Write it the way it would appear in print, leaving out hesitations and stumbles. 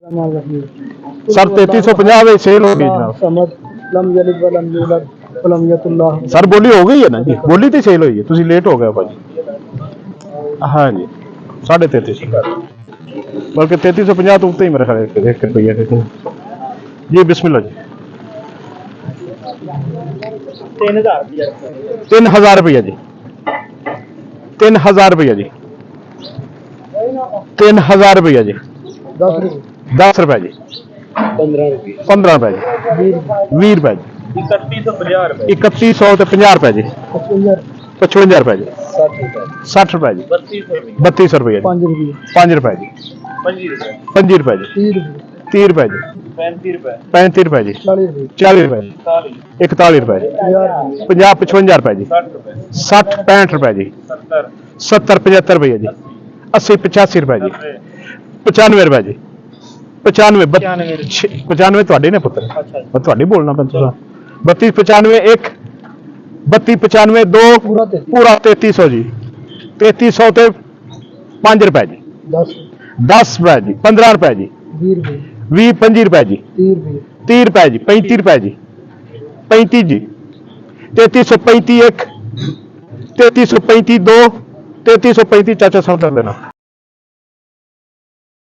Sir 3350 cell हो गई जनाब। सर बोली हो गई है ना जी, बोली तो सेल हुई है, तुम लेट हो गए भाजी। हाँ जी 3350 बल्कि 3350 तो उत्ते ही मेरे ख्याल 1 रुपया जी। बिस्मिल्लाह जी 3000 रुपया जी, 3000 रुपया जी, 3000 रुपया जी, 10 रुपए जी, 15 रुपए जी, 20 रुपए जी, 3150 रुपए जी, 55 रुपए जी, 60 रुपए जी, 32 रुपये, 5 रुपए जी, 25 रुपए जी, 30 रुपए जी, 35 रुपए जी, 40 रुपए जी, 41 रुपए जी, 50 55 रुपए जी, 60 65 रुपए जी, 70 75 रुपये जी, 80 85 रुपए जी, 95 रुपए जी, 95 ਤੁਹਾਡੇ ਨੇ ਪੁੱਤਰ, ਮੈਂ ਤੁਹਾਡੀ ਬੋਲਣਾ ਪੈਂਦਾ। 32 95 1 32 95 2 पूरा 3300 जी, 3300 ਤੇ 5 रुपए जी, 10 रुपए जी, 15 रुपए जी, 20 25 रुपए जी, 30 रुपए जी, 35 रुपए जी, 35 जी, 3335 1 3335 2 3335 चाचा समझ लेना।